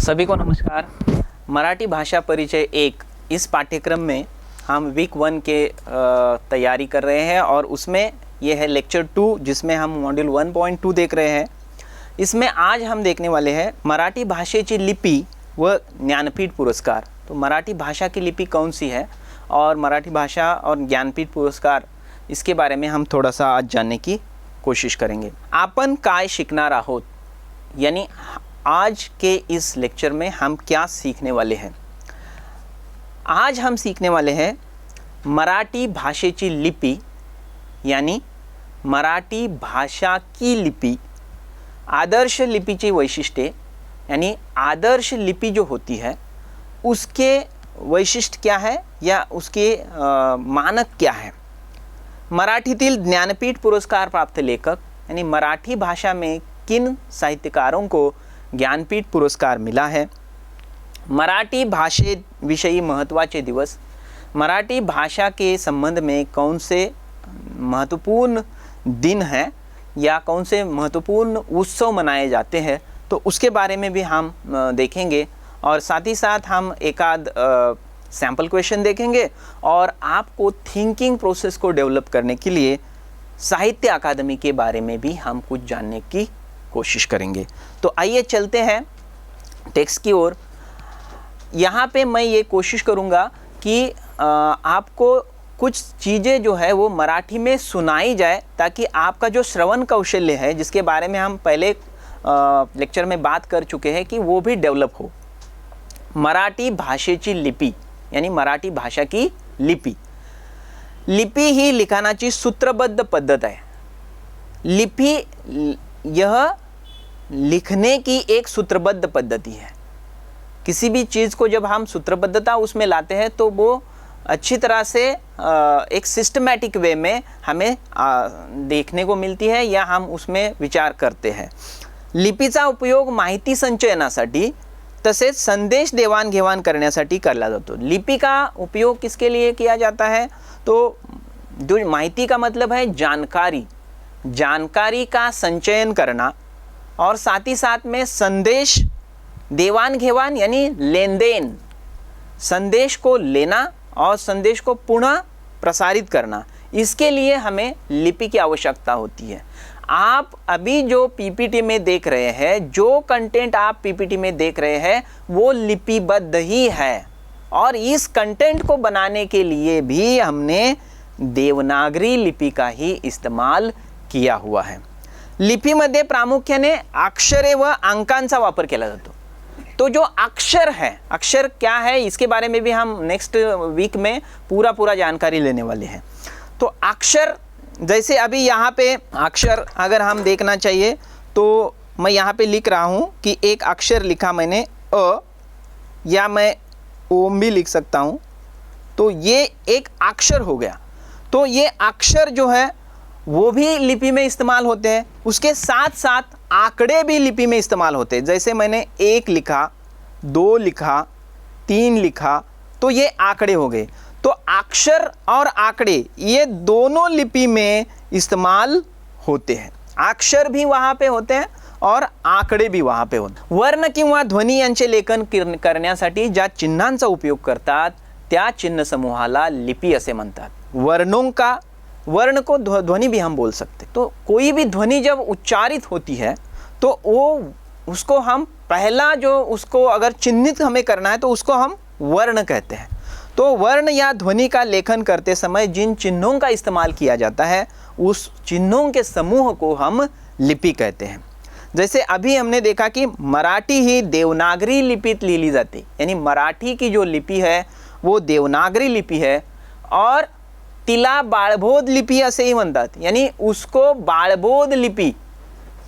सभी को नमस्कार। मराठी भाषा परिचय 1 इस पाठ्यक्रम में हम वीक 1 के तैयारी कर रहे हैं और उसमें यह है लेक्चर 2 जिसमें हम मॉड्यूल 1.2 देख रहे हैं। इसमें आज हम देखने वाले हैं मराठी भाषेची लिपी व ज्ञानपीठ पुरस्कार। तो मराठी भाषा की लिपि कौन सी है और मराठी भाषा और ज्ञानपीठ पुरस्कार, इसके बारे में हम थोड़ा सा आज जानने की कोशिश करेंगे। आपण काय शिकणार आहोत, यानी आज के इस लेक्चर में हम क्या सीखने वाले हैं। आज हम सीखने वाले हैं मराठी भाषेची लिपि, यानी मराठी भाषा की लिपि, आदर्श लिपीची वैशिष्ट्ये, यानी आदर्श लिपि जो होती है उसके वैशिष्ट्य क्या है या उसके मानक क्या है। मराठीतील ज्ञानपीठ पुरस्कार प्राप्त लेखक, यानी मराठी भाषा में किन साहित्यकारों को ज्ञानपीठ पुरस्कार मिला है। मराठी भाषेविषयी महत्त्वाचे दिवस, मराठी भाषा के संबंध में कौन से महत्वपूर्ण दिन हैं या कौन से महत्वपूर्ण उत्सव मनाए जाते हैं, तो उसके बारे में भी हम देखेंगे। और साथ ही साथ हम एक आध सैम्पल क्वेश्चन देखेंगे और आपको थिंकिंग प्रोसेस को डेवलप करने के लिए साहित्य अकादमी के बारे में भी हम कुछ जानने की कोशिश करेंगे। तो आइए चलते हैं टेक्स्ट की ओर। यहाँ पे मैं ये कोशिश करूँगा कि आपको कुछ चीज़ें जो है वो मराठी में सुनाई जाए, ताकि आपका जो श्रवण कौशल्य है, जिसके बारे में हम पहले लेक्चर में बात कर चुके हैं, कि वो भी डेवलप हो। मराठी भाषेची लिपी, यानी मराठी भाषा की लिपि। लिपि ही लिखाणाची सूत्रबद्ध पद्धत है। लिपि यह लिखने की एक सूत्रबद्ध पद्धति है। किसी भी चीज़ को जब हम सूत्रबद्धता उसमें लाते हैं तो वो अच्छी तरह से एक सिस्टमैटिक वे में हमें देखने को मिलती है या हम उसमें विचार करते हैं। लिपीचा उपयोग माहिती संचयनासाठी तसेच संदेश देवाणघेवाण करण्यासाठी केला जातो। लिपि का उपयोग किसके लिए किया जाता है, तो जो माहिती का मतलब है जानकारी, जानकारी का संचयन करना, और साथ ही साथ में संदेश देवान घेवान यानी लेन देन, संदेश को लेना और संदेश को पुनः प्रसारित करना, इसके लिए हमें लिपि की आवश्यकता होती है। आप अभी जो पीपीटी में देख रहे हैं, जो कंटेंट आप पीपीटी में देख रहे हैं, वो लिपिबद्ध ही है। और इस कंटेंट को बनाने के लिए भी हमने देवनागरी लिपि का ही इस्तेमाल किया हुआ है। लिपीमध्ये प्रामुख्याने अक्षरे व अंकांचा वापर केला जातो। तो जो अक्षर है, अक्षर क्या है, इसके बारे में भी हम नेक्स्ट वीक में पूरा जानकारी लेने वाले हैं। तो अक्षर, जैसे अभी यहाँ पे अक्षर अगर हम देखना चाहिए तो मैं यहाँ पे लिख रहा हूँ कि एक अक्षर लिखा मैंने अ, या मैं ओम भी लिख सकता हूँ, तो ये एक अक्षर हो गया। तो ये अक्षर जो है वो भी लिपि में इस्तेमाल होते हैं। उसके साथ साथ आंकड़े भी लिपि में इस्तेमाल होते हैं। जैसे मैंने 1 लिखा, 2 लिखा, 3 लिखा, तो ये आंकड़े हो गए। तो अक्षर और आंकड़े ये दोनों लिपि में इस्तेमाल होते हैं। अक्षर भी वहाँ पे होते हैं और आंकड़े भी वहाँ पे होते हैं। वर्ण किंवा ध्वनी यांचे लेखन करण्यासाठी ज्या चिन्हांचा उपयोग करतात त्या चिन्ह समूहाला लिपि असे म्हणतात। वर्णों का, वर्ण को ध्वनि भी हम बोल सकते। तो कोई भी ध्वनि जब उच्चारित होती है तो वो उसको हम पहला जो उसको अगर चिन्हित हमें करना है तो उसको हम वर्ण कहते हैं। तो वर्ण या ध्वनि का लेखन करते समय जिन चिन्हों का इस्तेमाल किया जाता है उस चिन्हों के समूह को हम लिपि कहते हैं। जैसे अभी हमने देखा कि मराठी ही देवनागरी लिपित लिखी जाती, यानी मराठी की जो लिपि है वो देवनागरी लिपि है और तिला बाळबोध लिपि असे ही म्हणतात, यानी उसको बाळबोध लिपि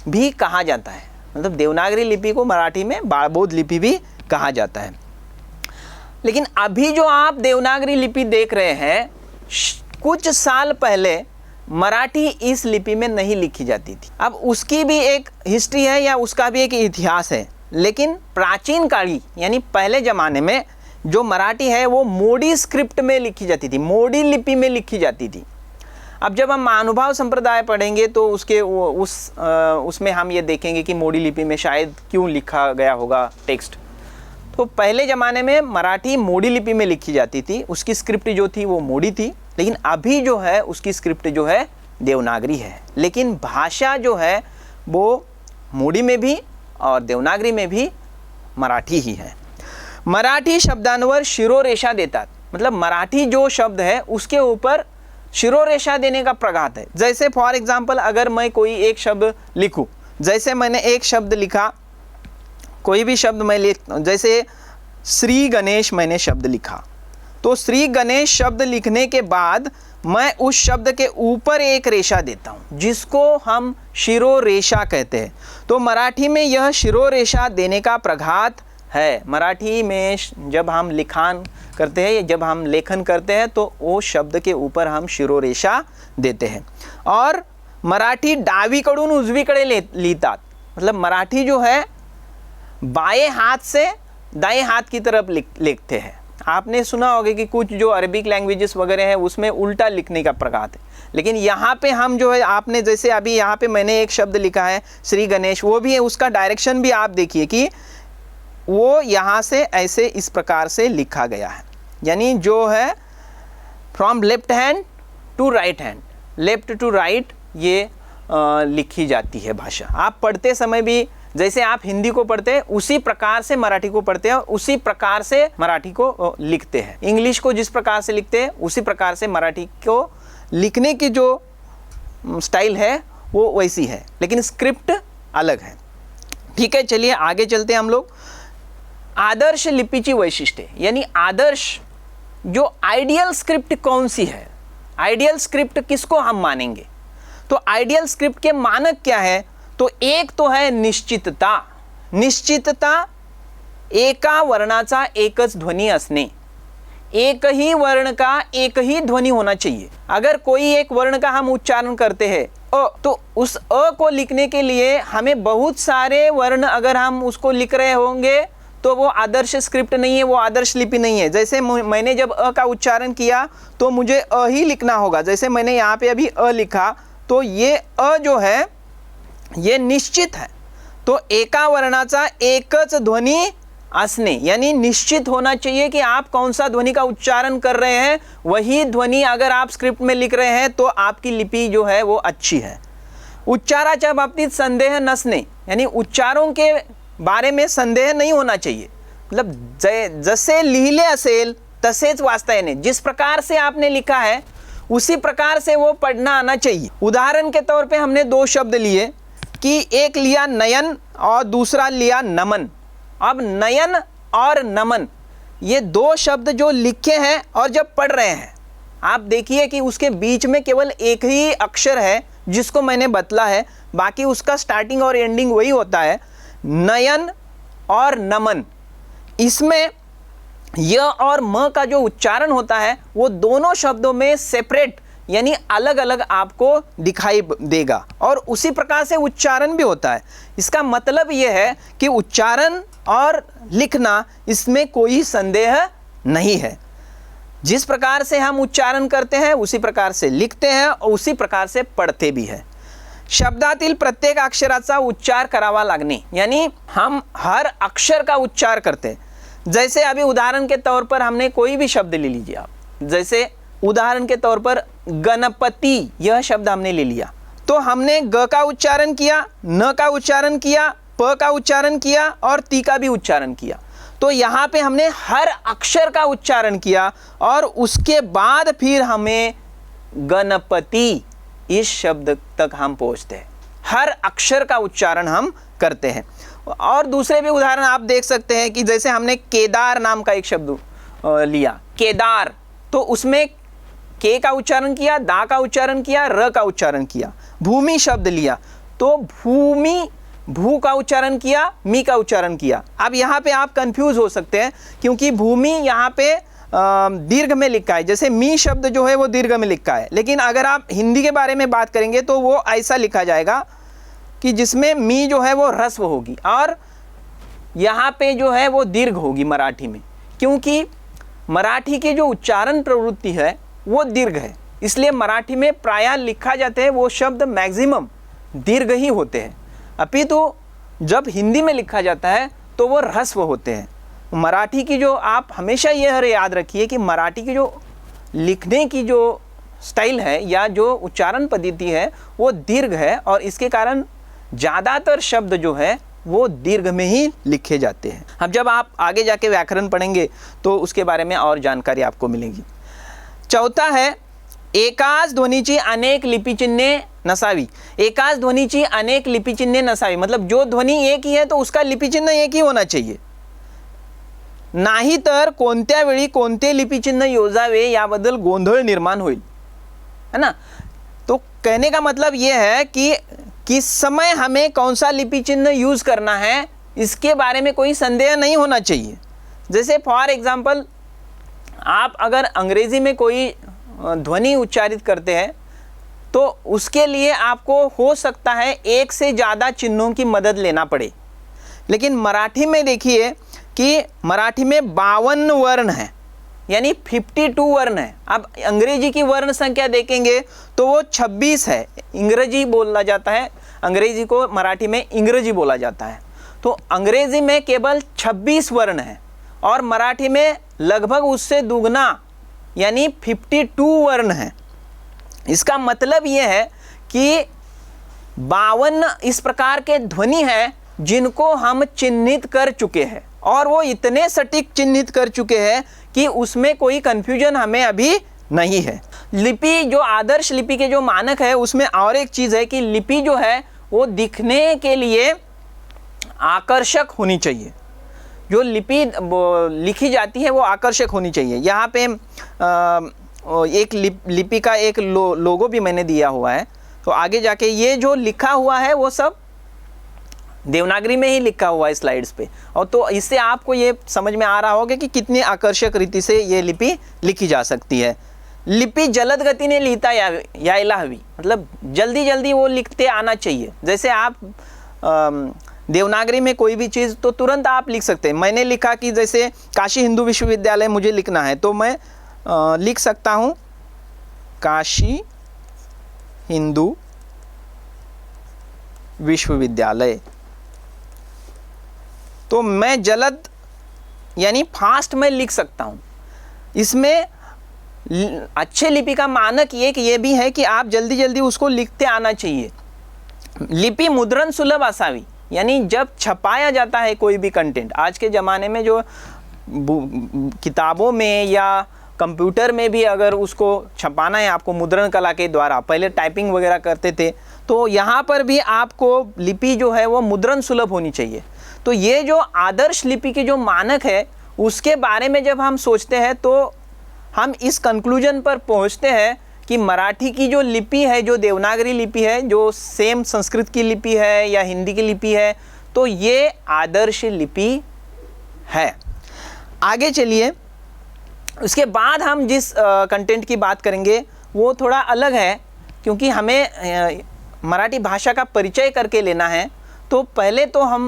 भी कहा जाता है। मतलब देवनागरी लिपि को मराठी में बाळबोध लिपि भी कहा जाता है। लेकिन अभी जो आप देवनागरी लिपि देख रहे हैं, कुछ साल पहले मराठी इस लिपि में नहीं लिखी जाती थी। अब उसकी भी एक हिस्ट्री है या उसका भी एक इतिहास है। लेकिन प्राचीन काली यानी पहले ज़माने में जो मराठी है वो मोडी स्क्रिप्ट में लिखी जाती थी, मोडी लिपि में लिखी जाती थी। अब जब हम महानुभाव संप्रदाय पढ़ेंगे तो उसमें हम ये देखेंगे कि मोडी लिपि में शायद क्यों लिखा गया होगा टेक्स्ट। तो पहले ज़माने में मराठी मोडी लिपि में लिखी जाती थी, उसकी स्क्रिप्ट जो थी वो मोडी थी, लेकिन अभी जो है उसकी स्क्रिप्ट जो है देवनागरी है। लेकिन भाषा जो है वो मोडी में भी और देवनागरी में भी मराठी ही है। मराठी शब्दांवर शिरोरेषा देतात, मतलब मराठी जो शब्द है उसके ऊपर शिरोरेषा देने का प्रघात है। जैसे फॉर एग्जांपल अगर मैं कोई एक शब्द लिखूं, जैसे मैंने एक शब्द लिखा, कोई भी शब्द मैं जैसे श्री गणेश मैंने शब्द लिखा, तो श्री गणेश शब्द लिखने के बाद मैं उस शब्द के ऊपर एक रेशा देता हूँ जिसको हम शिरोरेषा कहते हैं। तो मराठी में यह शिरोरेषा देने का प्रघात है। मराठी में जब हम लिखान करते हैं या जब हम लेखन करते हैं तो वो शब्द के ऊपर हम शिरोरेषा देते हैं। और मराठी डावीकडून उजवीकडे लिहितात, मतलब मराठी जो है बाएं हाथ से दाएं हाथ की तरफ लिखते हैं। आपने सुना होगा कि कुछ जो अरबिक लैंग्वेजेस वगैरह है उसमें उल्टा लिखने का प्रघात है, लेकिन यहाँ पे हम जो है, आपने जैसे अभी यहाँ पे मैंने एक शब्द लिखा है श्री गणेश, वो भी है, उसका डायरेक्शन भी आप देखिए कि वो यहाँ से ऐसे इस प्रकार से लिखा गया है, यानी जो है from left hand to right hand, left to right ये लिखी जाती है भाषा। आप पढ़ते समय भी जैसे आप हिंदी को पढ़ते हैं उसी प्रकार से मराठी को पढ़ते हैं, उसी प्रकार से मराठी को लिखते हैं। इंग्लिश को जिस प्रकार से लिखते हैं उसी प्रकार से मराठी को लिखने की जो स्टाइल है वो वैसी है, लेकिन स्क्रिप्ट अलग है। ठीक है, चलिए आगे चलते हैं हम लोग। आदर्श लिपीची वैशिष्ट्ये, यानी आदर्श जो आइडियल स्क्रिप्ट कौन सी है, आइडियल स्क्रिप्ट किसको हम मानेंगे। तो आइडियल स्क्रिप्ट के मानक क्या है, तो एक तो है निश्चितता। निश्चितता, एका वर्णाचा एकच ध्वनी असणे, एक ही वर्ण का एक ही ध्वनि होना चाहिए। अगर कोई एक वर्ण का हम उच्चारण करते हैं अ, तो उस अ को लिखने के लिए हमें बहुत सारे वर्ण अगर हम उसको लिख रहे होंगे तो वो आदर्श स्क्रिप्ट नहीं है, वो आदर्श लिपि नहीं है। जैसे मैंने जब अ का उच्चारण किया तो मुझे अ ही लिखना होगा। जैसे मैंने यहाँ पे अभी अ लिखा तो ये अ जो है ये निश्चित है। तो एका वर्णाचा एकच ध्वनि असणे, यानी निश्चित होना चाहिए कि आप कौन सा ध्वनि का उच्चारण कर रहे हैं, वही ध्वनि अगर आप स्क्रिप्ट में लिख रहे हैं तो आपकी लिपि जो है वो अच्छी है। उच्चाराच्या बाबतीत संदेह नसणे, यानी उच्चारों के बारे में संदेह नहीं होना चाहिए, मतलब जसे लिहिले असेल तसेच वाचता येणे, जिस प्रकार से आपने लिखा है उसी प्रकार से वो पढ़ना आना चाहिए। उदाहरण के तौर पे हमने दो शब्द लिए कि एक लिया नयन और दूसरा लिया नमन। अब नयन और नमन ये दो शब्द जो लिखे हैं और जब पढ़ रहे हैं आप देखिए कि उसके बीच में केवल एक ही अक्षर है जिसको मैंने बतला है, बाकी उसका स्टार्टिंग और एंडिंग वही होता है, नयन और नमन। इसमें य और म का जो उच्चारण होता है वो दोनों शब्दों में सेपरेट यानी अलग अलग आपको दिखाई देगा और उसी प्रकार से उच्चारण भी होता है। इसका मतलब यह है कि उच्चारण और लिखना इसमें कोई संदेह नहीं है। जिस प्रकार से हम उच्चारण करते हैं उसी प्रकार से लिखते हैं और उसी प्रकार से पढ़ते भी हैं। शब्दातील प्रत्येक अक्षराचा उच्चार करावा लागणे, यानी हम हर अक्षर का उच्चार करते हैं। जैसे अभी उदाहरण के तौर पर हमने कोई भी शब्द ले लीजिए आप, जैसे उदाहरण के तौर पर गणपति यह शब्द हमने ले लिया, तो हमने ग का उच्चारण किया, न का उच्चारण किया, प का उच्चारण किया और ती का भी उच्चारण किया। तो यहाँ पे हमने हर अक्षर का उच्चारण किया और उसके बाद फिर हमें गणपति इस शब्द तक हम पहुँचते हैं। हर अक्षर का उच्चारण हम करते हैं। और दूसरे भी उदाहरण आप देख सकते हैं कि जैसे हमने केदार नाम का एक शब्द लिया, केदार, तो उसमें के का उच्चारण किया, दा का उच्चारण किया, र का उच्चारण किया। भूमि शब्द लिया तो भूमि, भू का उच्चारण किया, मी का उच्चारण किया। अब यहाँ पे आप कंफ्यूज हो सकते हैं क्योंकि भूमि यहाँ पे दीर्घ में लिखा है, जैसे मी शब्द जो है वो दीर्घ में लिखा है, लेकिन अगर आप हिंदी के बारे में बात करेंगे तो वो ऐसा लिखा जाएगा कि जिसमें मी जो है वो ह्रस्व होगी और यहाँ पे जो है वो दीर्घ होगी मराठी में, क्योंकि मराठी की जो उच्चारण प्रवृत्ति है वो दीर्घ है, इसलिए मराठी में प्रायः लिखा जाते हैं वो शब्द मैक्सिमम दीर्घ ही होते हैं। अपितु जब हिंदी में लिखा जाता है तो वो ह्रस्व होते हैं, मराठी की जो, आप हमेशा ये याद रखिए कि मराठी की जो लिखने की जो स्टाइल है या जो उच्चारण पद्धति है वो दीर्घ है, और इसके कारण ज़्यादातर शब्द जो है वो दीर्घ में ही लिखे जाते हैं। अब जब आप आगे जाके व्याकरण पढ़ेंगे तो उसके बारे में और जानकारी आपको मिलेगी। चौथा है एकाच ध्वनीची अनेक लिपिचिन्हे नसावी। एकाच ध्वनीची अनेक लिपिचिन्हे नसावी मतलब जो ध्वनी एक ही है तो उसका लिपिचिन्ह एक ही होना चाहिए, नाही तर कोणत्या वेळी कोणते लिपिचिन्ह योजावे याबद्दल गोंधळ निर्माण होईल, है ना। तो कहने का मतलब ये है कि किस समय हमें कौन सा लिपि चिन्ह यूज़ करना है इसके बारे में कोई संदेह नहीं होना चाहिए। जैसे फॉर एग्जांपल आप अगर अंग्रेज़ी में कोई ध्वनि उच्चारित करते हैं तो उसके लिए आपको हो सकता है एक से ज़्यादा चिन्हों की मदद लेना पड़े, लेकिन मराठी में देखिए कि मराठी में 52 वर्ण है, यानी 52 वर्ण है। अब अंग्रेजी की वर्ण संख्या देखेंगे तो वो 26 है। इंग्रजी बोला जाता है, अंग्रेजी को मराठी में इंग्रजी बोला जाता है, तो अंग्रेजी में केवल 26 वर्ण है और मराठी में लगभग उससे दुगना यानी 52 वर्ण है। इसका मतलब ये है कि 52 इस प्रकार के ध्वनि हैं जिनको हम चिन्हित कर चुके हैं, और वो इतने सटीक चिन्हित कर चुके हैं कि उसमें कोई कंफ्यूजन हमें अभी नहीं है। लिपि जो आदर्श लिपि के जो मानक है उसमें और एक चीज़ है कि लिपि जो है वो दिखने के लिए आकर्षक होनी चाहिए। जो लिपि लिखी जाती है वो आकर्षक होनी चाहिए। यहाँ पे एक लिपि का एक लोगो भी मैंने दिया हुआ है, तो आगे जाके ये जो लिखा हुआ है वो सब देवनागरी में ही लिखा हुआ है स्लाइड्स पे, और तो इससे आपको ये समझ में आ रहा होगा कि कितनी आकर्षक रीति से ये लिपि लिखी जा सकती है। लिपि जलद गति ने लिखता यायला हवी मतलब जल्दी जल्दी वो लिखते आना चाहिए। जैसे आप देवनागरी में कोई भी चीज़ तो तुरंत आप लिख सकते हैं। मैंने लिखा कि जैसे काशी हिंदू विश्वविद्यालय मुझे लिखना है तो मैं लिख सकता हूँ काशी हिंदू विश्वविद्यालय, तो मैं जलद यानी फास्ट में लिख सकता हूँ। इसमें अच्छे लिपि का मानक ये भी है कि आप जल्दी जल्दी उसको लिखते आना चाहिए। लिपि मुद्रण सुलभ असावी, यानी जब छपाया जाता है कोई भी कंटेंट, आज के ज़माने में जो किताबों में या कंप्यूटर में भी अगर उसको छपाना है आपको मुद्रण कला के द्वारा, पहले टाइपिंग वगैरह करते थे, तो यहाँ पर भी आपको लिपि जो है वो मुद्रण सुलभ होनी चाहिए। तो ये जो आदर्श लिपि के जो मानक है उसके बारे में जब हम सोचते हैं तो हम इस कंक्लूजन पर पहुँचते हैं कि मराठी की जो लिपि है, जो देवनागरी लिपि है, जो सेम संस्कृत की लिपि है या हिंदी की लिपि है, तो ये आदर्श लिपि है। आगे चलिए, उसके बाद हम जिस कंटेंट की बात करेंगे वो थोड़ा अलग है, क्योंकि हमें मराठी भाषा का परिचय करके लेना है। तो पहले तो हम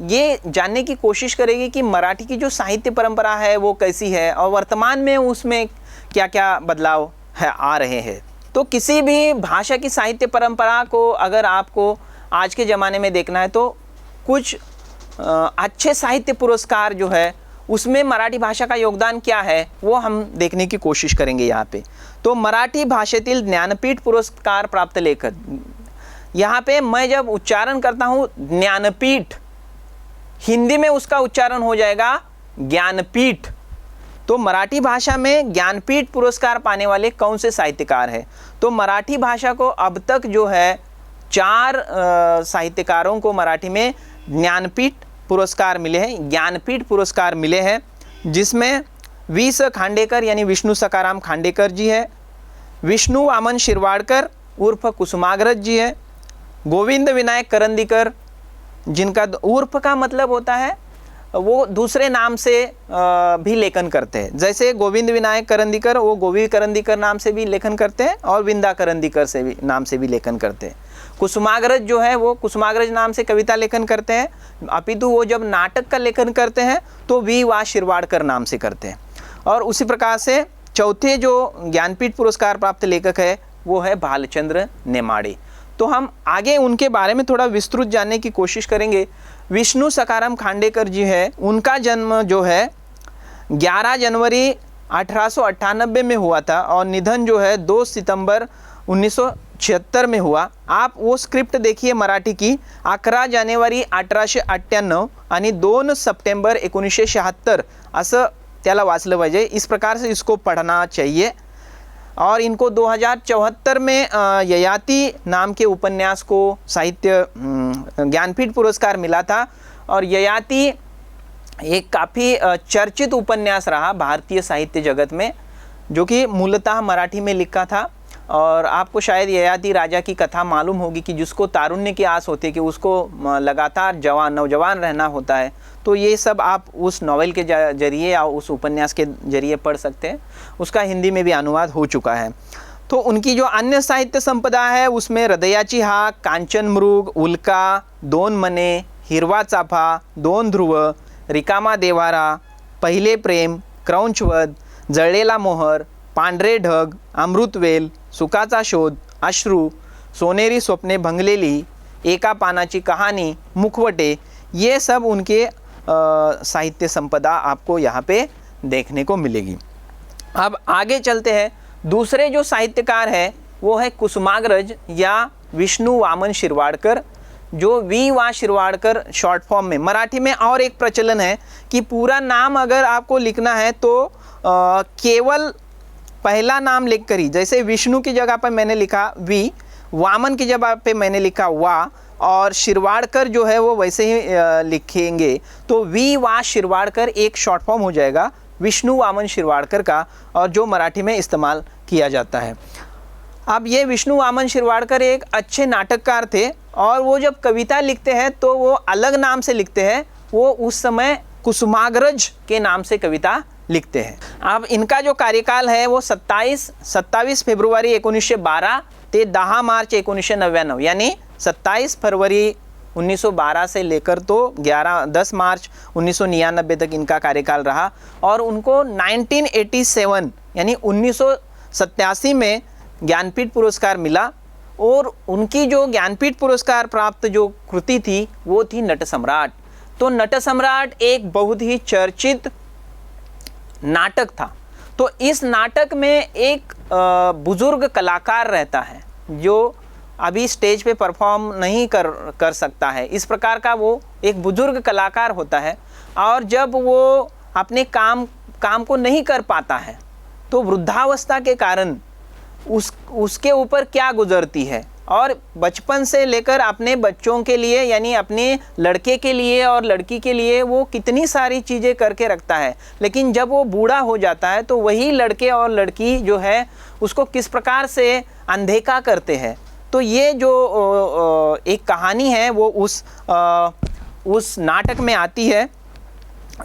ये जानने की कोशिश करेंगे कि मराठी की जो साहित्य परंपरा है वो कैसी है और वर्तमान में उसमें क्या क्या बदलाव है आ रहे हैं। तो किसी भी भाषा की साहित्य परंपरा को अगर आपको आज के ज़माने में देखना है तो कुछ अच्छे साहित्य पुरस्कार जो है उसमें मराठी भाषा का योगदान क्या है वो हम देखने की कोशिश करेंगे यहाँ पे। तो मराठी भाषेतील ज्ञानपीठ पुरस्कार प्राप्त लेखक, यहाँ पे मैं जब उच्चारण करता हूँ ज्ञानपीठ, हिंदी में उसका उच्चारण हो जाएगा ज्ञानपीठ। तो मराठी भाषा में ज्ञानपीठ पुरस्कार पाने वाले कौन से साहित्यकार हैं? तो मराठी भाषा को अब तक जो है 4 साहित्यकारों को मराठी में ज्ञानपीठ पुरस्कार मिले हैं, ज्ञानपीठ पुरस्कार मिले हैं, जिसमें वी.स. खांडेकर यानी विष्णु सखाराम खांडेकर जी है, विष्णु वामन शिरवाडकर उर्फ कुसुमाग्रज जी है, गोविंद विनायक करंदीकर जिनका उर्फ का मतलब होता है वो दूसरे नाम से भी लेखन करते हैं। जैसे गोविंद विनायक करंदीकर वो गोवी करंदीकर नाम से भी लेखन करते हैं और विंदा करंदीकर से भी नाम से भी लेखन करते हैं। कुसुमाग्रज जो है वो कुसुमाग्रज नाम से कविता लेखन करते हैं, अपितु वो जब नाटक का लेखन करते हैं तो वी.वा. शिरवाडकर नाम से करते हैं। और उसी प्रकार से चौथे जो ज्ञानपीठ पुरस्कार प्राप्त लेखक है वो है भालचंद्र नेमाड़े। तो हम आगे उनके बारे में थोड़ा विस्तृत जानने की कोशिश करेंगे। विष्णु सखाराम खांडेकर जी है, उनका जन्म जो है 11 जनवरी 1898 में हुआ था और निधन जो है 2 सितंबर 1976 में हुआ। आप वो स्क्रिप्ट देखिए मराठी की, 11 जानेवारी 1898 आणि 2 सप्टेंबर 1976 असं त्याला वाचलं पाहिजे। इस प्रकार से इसको पढ़ना चाहिए। और इनको 2074 में ययाति नाम के उपन्यास को साहित्य ज्ञानपीठ पुरस्कार मिला था। और ययाति एक काफ़ी चर्चित उपन्यास रहा भारतीय साहित्य जगत में, जो कि मूलतः मराठी में लिखा था। और आपको शायद ययाति राजा की कथा मालूम होगी कि जिसको तारुण्य की आस होती है कि उसको लगातार नौजवान रहना होता है। तो ये सब आप उस नॉवेल के जरिए या उस उपन्यास के जरिए पढ़ सकते हैं। उसका हिंदी में भी अनुवाद हो चुका है। तो उनकी जो अन्य साहित्य संपदा है उसमें हृदयाची हाक, कांचन मृग, उल्का, 2 मने, हिरवा चाफा, 2 ध्रुव, रिकामा देव्हारा, पहिले प्रेम, क्रौंचवध, जळलेला मोहर, पांढरे ढग, अमृतवेल, सुखाचा शोध, अश्रू, सोनेरी स्वप्ने भंगलेली, एका पानाची कहानी, मुखवटे, ये सब उनके साहित्य संपदा आपको यहाँ पे देखने को मिलेगी। अब आगे चलते हैं। दूसरे जो साहित्यकार है वो है कुसुमाग्रज या विष्णु वामन शिरवाडकर, जो वी वा शिरवाडकर शॉर्ट फॉर्म में। मराठी में और एक प्रचलन है कि पूरा नाम अगर आपको लिखना है तो केवल पहला नाम लिख कर ही, जैसे विष्णु की जगह पर मैंने लिखा वी, वामन की जगह पे मैंने लिखा वा, और शिरवाडकर जो है वो वैसे ही लिखेंगे तो वी वा शिरवाडकर एक शॉर्ट फॉर्म हो जाएगा विष्णु वामन शिरवाडकर का, और जो मराठी में इस्तेमाल किया जाता है। अब ये विष्णु वामन शिरवाडकर एक अच्छे नाटककार थे और वो जब कविता लिखते हैं तो वो अलग नाम से लिखते हैं। वो उस समय कुसुमाग्रज के नाम से कविता लिखते हैं। अब इनका जो कार्यकाल है वो 27 फेब्रुवारी 1912 ते 10 मार्च 1999, यानी 27 फरवरी 1912 से लेकर तो 10 मार्च 1999 तक इनका कार्यकाल रहा। और उनको 1987 यानी 1987 में ज्ञानपीठ पुरस्कार मिला। और उनकी जो ज्ञानपीठ पुरस्कार प्राप्त जो कृति थी वो थी नटसम्राट। तो नटसम्राट एक बहुत ही चर्चित नाटक था। तो इस नाटक में एक बुजुर्ग कलाकार रहता है जो अभी स्टेज पे परफॉर्म नहीं कर सकता है। इस प्रकार का वो एक बुजुर्ग कलाकार होता है और जब वो अपने काम को नहीं कर पाता है तो वृद्धावस्था के कारण उसके ऊपर क्या गुजरती है, और बचपन से लेकर अपने बच्चों के लिए यानी अपने लड़के के लिए और लड़की के लिए वो कितनी सारी चीज़ें करके रखता है, लेकिन जब वो बूढ़ा हो जाता है तो वही लड़के और लड़की जो है उसको किस प्रकार से अनदेखा करते हैं। तो ये जो एक कहानी है वो उस नाटक में आती है।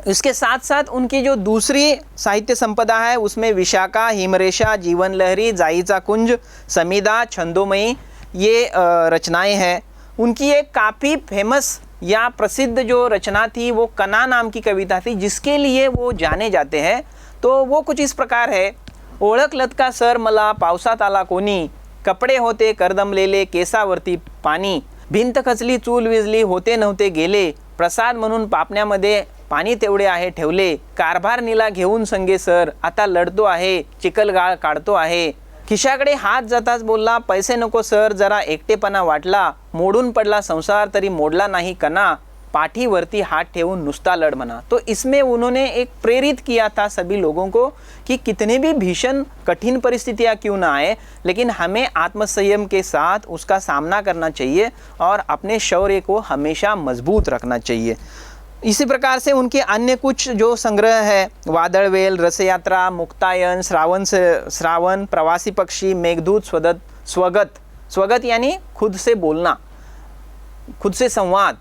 इसके साथ साथ उनकी जो दूसरी साहित्य संपदा है उसमें विशाखा, हिमरेशा, जीवन लहरी, जाईचा कुंज, समीदा, छंदोमयी, ये रचनाएं हैं। उनकी एक काफ़ी फेमस या प्रसिद्ध जो रचना थी वो कना नाम की कविता थी, जिसके लिए वो जाने जाते हैं। तो वो कुछ इस प्रकार है। ओळखलत का सर मला पावसात आला कोणी, कपडे होते करदमलेले केसावरती पाणी, भिंत खचली चूल विजली होते नव्हते गेले, प्रसाद म्हणून पापण्यामध्ये पाणी तेवढे आहे ठेवले, कारभार नीला घेऊन संगे सर आता लढतो आहे, चिखलगाळ काढतो आहे, खिशाकडे हात जाताच बोलला पैसे नको सर, जरा एकटेपणा वाटला, मोडून पडला संसार तरी मोडला नाही कणा, पाठीवरती हाथ ठेवून नुसता लड़ मना। तो इसमें उन्होंने एक प्रेरित किया था सभी लोगों को कि कितने भी भीषण कठिन परिस्थितियां क्यों ना आए, लेकिन हमें आत्मसंयम के साथ उसका सामना करना चाहिए और अपने शौर्य को हमेशा मजबूत रखना चाहिए। इसी प्रकार से उनके अन्य कुछ जो संग्रह है, वादळवेल, रसयात्रा, मुक्तायन, श्रावण, प्रवासी पक्षी, मेघदूत, स्वगत यानी खुद से बोलना, खुद से संवाद,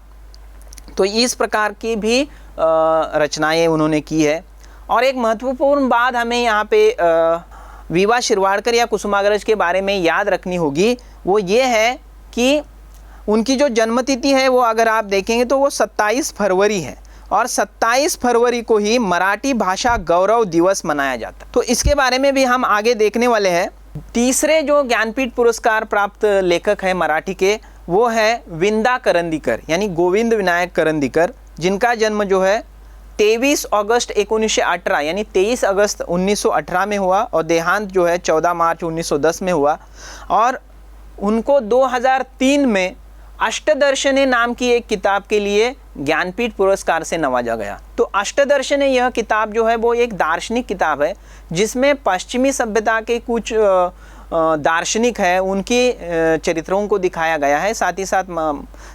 तो इस प्रकार की भी रचनाएं उन्होंने की है। और एक महत्वपूर्ण बात हमें यहाँ पे वीवा शिरवाडकर या कुसुमाग्रज के बारे में याद रखनी होगी, वो ये है कि उनकी जो जन्मतिथि है वो अगर आप देखेंगे तो वो 27 फरवरी है और 27 फरवरी को ही मराठी भाषा गौरव दिवस मनाया जाता है। तो इसके बारे में भी हम आगे देखने वाले हैं। तीसरे जो ज्ञानपीठ पुरस्कार प्राप्त लेखक हैं मराठी के वो है विंदा करंदीकर यानी गोविंद विनायक करंदीकर, जिनका जन्म जो है 23 अगस्त 1918 यानी 23 अगस्त 1918 में हुआ और देहांत जो है 14 मार्च 1910 में हुआ। और उनको 2003 में अष्टदर्शने नाम की एक किताब के लिए ज्ञानपीठ पुरस्कार से नवाजा गया। तो अष्टदर्शने यह किताब जो है वो एक दार्शनिक किताब है जिसमें पश्चिमी सभ्यता के कुछ दार्शनिक है उनके चरित्रों को दिखाया गया है, साथ ही साथ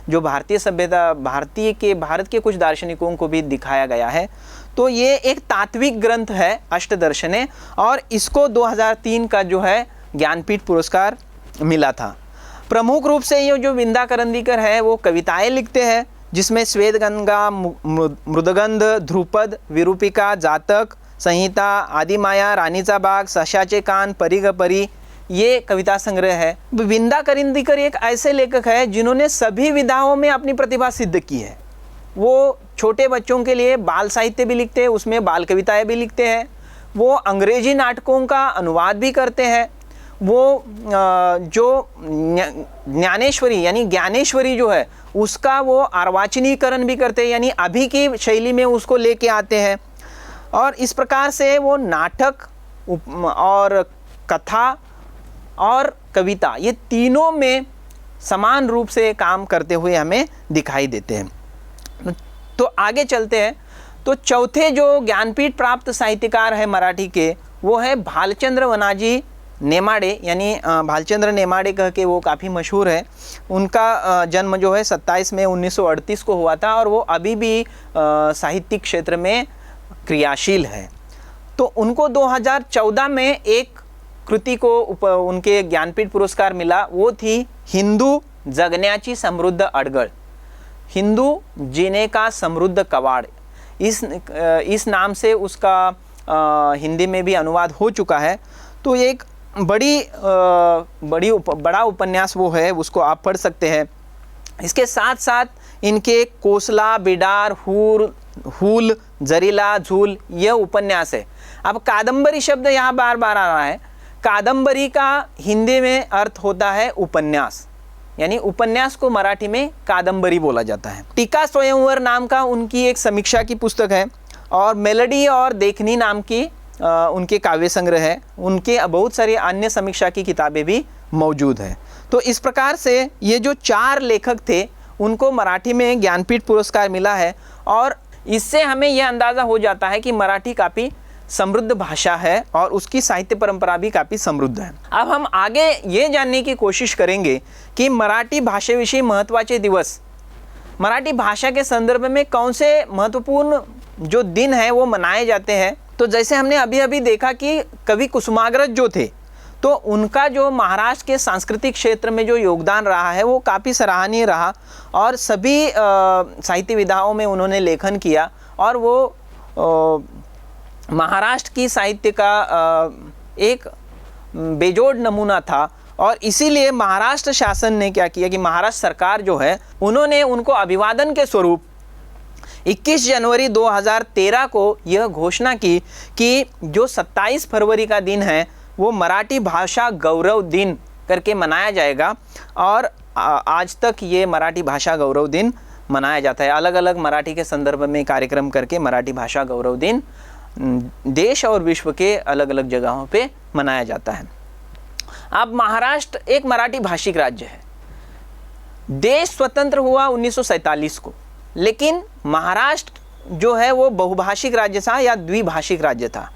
जो भारतीय सभ्यता भारत के कुछ दार्शनिकों को भी दिखाया गया है। तो ये एक तात्विक ग्रंथ है अष्टदर्शने, और इसको 2003 का जो है ज्ञानपीठ पुरस्कार मिला था। प्रमुख रूप से ये जो विंदा करंदीकर है वो कविताएं लिखते हैं, जिसमें श्वेत गंगा, मृदगंध, ध्रुपद, विरूपिका, जातक संहिता, आदिमाया, रानीचा बाग, सशाचे कान, परी ग परी, ये कविता संग्रह है। विंदा करंदीकर एक ऐसे लेखक है जिन्होंने सभी विधाओं में अपनी प्रतिभा सिद्ध की है। वो छोटे बच्चों के लिए बाल साहित्य भी लिखते हैं, उसमें बाल कविताएं भी लिखते हैं। वो अंग्रेजी नाटकों का अनुवाद भी करते हैं। वो जो ज्ञानेश्वरी यानी ज्ञानेश्वरी जो है उसका वो अर्वाचीनीकरण भी करते हैं, यानी अभी की शैली में उसको लेके आते हैं। और इस प्रकार से वो नाटक और कथा और कविता ये तीनों में समान रूप से काम करते हुए हमें दिखाई देते हैं। तो आगे चलते हैं। तो चौथे जो ज्ञानपीठ प्राप्त साहित्यकार है मराठी के, वो है भालचंद्र वनाजी नेमाडे, यानी भालचंद्र नेमाडे कह के वो काफ़ी मशहूर है। उनका जन्म जो है 27 मई 1938 को हुआ था और वो अभी भी साहित्यिक क्षेत्र में क्रियाशील है। तो उनको 2014 में एक कृति को उनके ज्ञानपीठ पुरस्कार मिला, वो थी हिंदू जगण्याची समृद्ध अडगळ, हिंदू जीने का समृद्ध कवाड़। इस नाम से उसका हिंदी में भी अनुवाद हो चुका है। तो एक बड़ा उपन्यास वो है, उसको आप पढ़ सकते हैं। इसके साथ साथ इनके कोसला, बिडार, हूल, जरीला, झूल यह उपन्यास है। अब कादंबरी शब्द यहाँ बार बार आ रहा है। कादंबरी का हिंदी में अर्थ होता है उपन्यास, यानी उपन्यास को मराठी में कादंबरी बोला जाता है। टीका स्वयंवर नाम का उनकी एक समीक्षा की पुस्तक है, और मेलोडी और देखनी नाम की उनके काव्य संग्रह है। उनके बहुत सारी अन्य समीक्षा की किताबें भी मौजूद हैं। तो इस प्रकार से ये जो 4 लेखक थे उनको मराठी में ज्ञानपीठ पुरस्कार मिला है, और इससे हमें यह अंदाज़ा हो जाता है कि मराठी काफ़ी समृद्ध भाषा है और उसकी साहित्य परंपरा भी काफ़ी समृद्ध है। अब हम आगे ये जानने की कोशिश करेंगे कि मराठी भाषेविषयी महत्त्वाचे दिवस, मराठी भाषा के संदर्भ में कौन से महत्वपूर्ण जो दिन हैं वो मनाए जाते हैं। तो जैसे हमने अभी अभी देखा कि कवि कुसुमाग्रज जो थे, तो उनका जो महाराष्ट्र के सांस्कृतिक क्षेत्र में जो योगदान रहा है वो काफ़ी सराहनीय रहा, और सभी साहित्य विधाओं में उन्होंने लेखन किया, और वो महाराष्ट्र की साहित्य का एक बेजोड़ नमूना था। और इसीलिए महाराष्ट्र शासन ने क्या किया कि महाराष्ट्र सरकार जो है उन्होंने उनको अभिवादन के स्वरूप 21 जनवरी 2013 को यह घोषणा की कि जो 27 फरवरी का दिन है वो मराठी भाषा गौरव दिन करके मनाया जाएगा, और आज तक ये मराठी भाषा गौरव दिन मनाया जाता है। अलग अलग मराठी के संदर्भ में कार्यक्रम करके मराठी भाषा गौरव दिन देश और विश्व के अलग अलग जगहों पे मनाया जाता है। अब महाराष्ट्र एक मराठी भाषिक राज्य है। देश स्वतंत्र हुआ 1947 को, लेकिन महाराष्ट्र जो है वो बहुभाषिक राज्य था या द्विभाषिक राज्य था,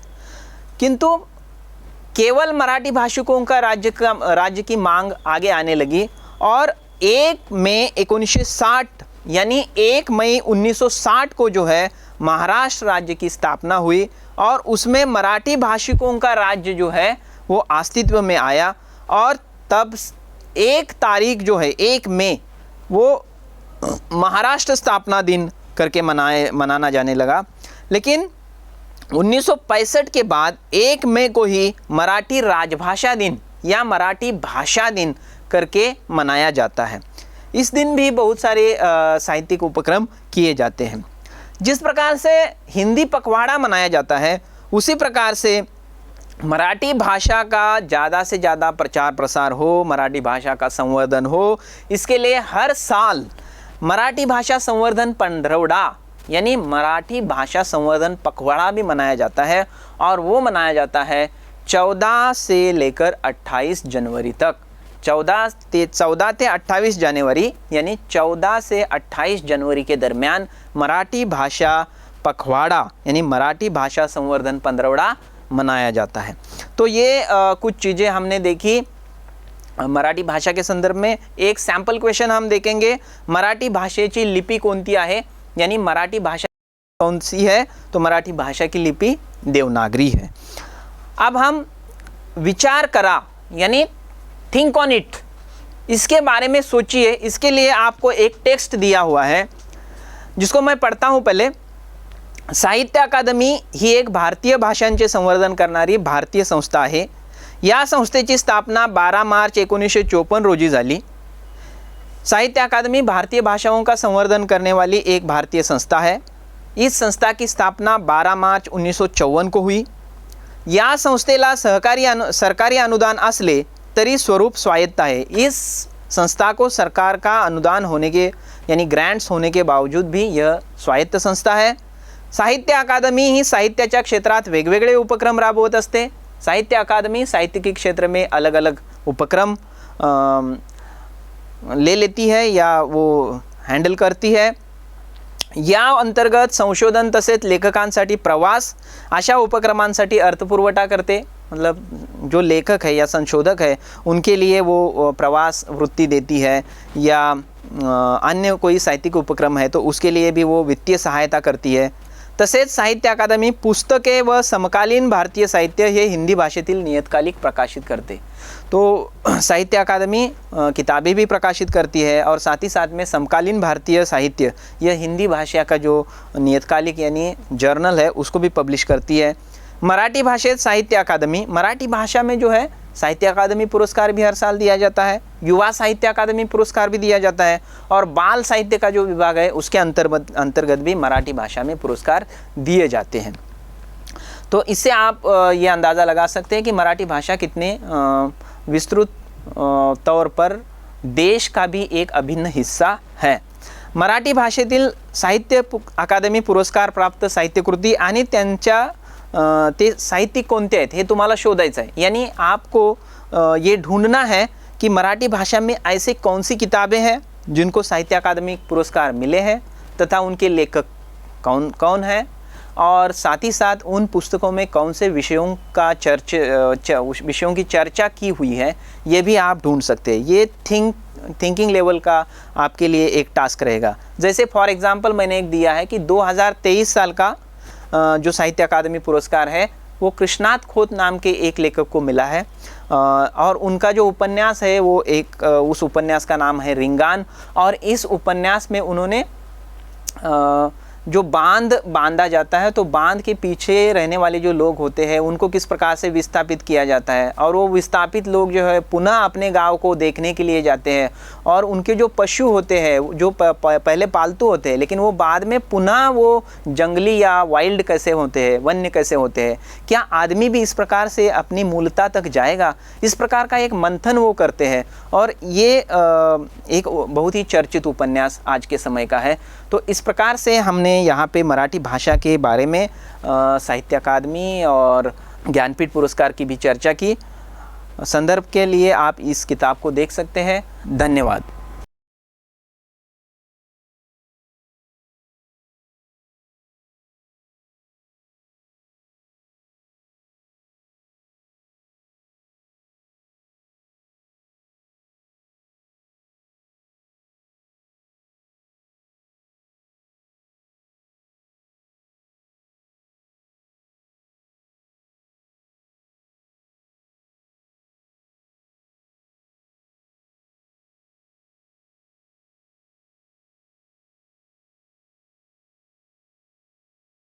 किंतु केवल मराठी भाषिकों का राज्य की मांग आगे आने लगी, और 1 मई 1960 यानी 1 मई 1960 को जो है महाराष्ट्र राज्य की स्थापना हुई, और उसमें मराठी भाषिकों का राज्य जो है वो अस्तित्व में आया। और तब 1 तारीख जो है 1 मई वो महाराष्ट्र स्थापना दिन करके मनाना जाने लगा। लेकिन 1965 के बाद 1 मई को ही मराठी राजभाषा दिन या मराठी भाषा दिन करके मनाया जाता है। इस दिन भी बहुत सारे साहित्यिक उपक्रम किए जाते हैं। जिस प्रकार से हिंदी पखवाड़ा मनाया जाता है, उसी प्रकार से मराठी भाषा का ज़्यादा से ज़्यादा प्रचार प्रसार हो, मराठी भाषा का संवर्धन हो, इसके लिए हर साल मराठी भाषा संवर्धन पंधरवड़ा यानी मराठी भाषा संवर्धन पखवाड़ा भी मनाया जाता है, और वो मनाया जाता है 14 से लेकर 28 जनवरी तक। 14 से 28 जनवरी यानी 14 से 28 जनवरी के दरमियान मराठी भाषा पखवाड़ा यानी मराठी भाषा संवर्धन पंधरवड़ा मनाया जाता है। तो ये कुछ चीज़ें हमने देखी मराठी भाषा के संदर्भ में। एक सैम्पल क्वेश्चन हम देखेंगे, मराठी भाषेची लिपी कोणती आहे, यानी मराठी भाषा कौन सी है, तो मराठी भाषा की लिपि देवनागरी है। अब हम विचार करा यानी थिंक ऑन इट, इसके बारे में सोचिए। इसके लिए आपको एक टेक्स्ट दिया हुआ है जिसको मैं पढ़ता हूँ पहले। साहित्य अकादमी ही एक भारतीय भाषांचे संवर्धन करणारी भारतीय संस्था आहे। या संस्थेची स्थापना 12 मार्च 1954 रोजी झाली। साहित्य अकादमी भारतीय भाषाओं का संवर्धन करने वाली एक भारतीय संस्था है। इस संस्था की स्थापना 12 मार्च 1954 को हुई। या संस्थेला सरकारी अनुदान असले तरी स्वरूप स्वायत्त आहे। इस संस्था को सरकार का अनुदान होने के यानी ग्रांट्स होने के बावजूद भी यह स्वायत्त संस्था है। साहित्य अकादमी ही साहित्याच्या क्षेत्रात वेगवेगळे उपक्रम राबवत असते। साहित्य अकादमी साहित्यिक क्षेत्र में अलग अलग उपक्रम ले लेती है या वो हँडल करती है। या अंतर्गत संशोधन तसेच लेखकांसाठी प्रवास अशा उपक्रमांसाठी अर्थपुरवठा करते। मतलब जो लेखक है या संशोधक है उनके लिए वो प्रवास वृत्ति देती है, या अन्य कोई साहित्यिक उपक्रम है तो उसके लिए भी वो वित्तीय सहायता करती है। तसेच साहित्य अकादमी पुस्तके व समकालीन भारतीय साहित्य हे हिंदी भाषेतील नियतकालिक प्रकाशित करते। तो साहित्य अकादमी किताबें भी प्रकाशित करती है और साथ ही साथ में समकालीन भारतीय साहित्य यह हिंदी भाषा का जो नियतकालिक यानी जर्नल है उसको भी पब्लिश करती है। मराठी भाषेत साहित्य अकादमी, मराठी भाषा में जो है साहित्य अकादमी पुरस्कार भी हर साल दिया जाता है, युवा साहित्य अकादमी पुरस्कार भी दिया जाता है, और बाल साहित्य का जो विभाग है उसके अंतर्गत भी मराठी भाषा में पुरस्कार दिए जाते हैं। तो इससे आप ये अंदाज़ा लगा सकते हैं कि मराठी भाषा कितने विस्तृत तौर पर देश का भी एक अभिन्न हिस्सा है। मराठी भाषेतील साहित्य अकादमी पुरस्कार प्राप्त साहित्यकृती आणि त्यांच्या ते साहित्यिक कोणते आहेत हे तुम्हाला शोधायचं है। यानी आपको ये ढूंढना है कि मराठी भाषा में ऐसे कौन सी किताबें हैं जिनको साहित्य अकादमी पुरस्कार मिले हैं तथा उनके लेखक कौन कौन हैं, और साथ ही साथ उन पुस्तकों में कौन से विषयों की चर्चा की हुई है ये भी आप ढूंढ सकते हैं। ये थिंकिंग लेवल का आपके लिए एक टास्क रहेगा। जैसे फॉर एग्जांपल मैंने एक दिया है कि 2023 साल का जो साहित्य अकादमी पुरस्कार है वो कृष्णात खोत नाम के एक लेखक को मिला है, और उनका जो उपन्यास है वो उस उपन्यास का नाम है रिंगान। और इस उपन्यास में उन्होंने जो बांध बांधा जाता है तो बांध के पीछे रहने वाले जो लोग होते हैं उनको किस प्रकार से विस्थापित किया जाता है, और वो विस्थापित लोग जो है पुनः अपने गांव को देखने के लिए जाते हैं, और उनके जो पशु होते हैं जो पहले पालतू होते हैं लेकिन वो बाद में पुनः वो जंगली या वाइल्ड कैसे होते हैं, वन्य कैसे होते हैं, क्या आदमी भी इस प्रकार से अपनी मूलता तक जाएगा, इस प्रकार का एक मंथन वो करते हैं। और ये एक बहुत ही चर्चित उपन्यास आज के समय का है। तो इस प्रकार से हमने यहाँ पे मराठी भाषा के बारे में साहित्य अकादमी और ज्ञानपीठ पुरस्कार की भी चर्चा की। संदर्भ के लिए आप इस किताब को देख सकते हैं। धन्यवाद।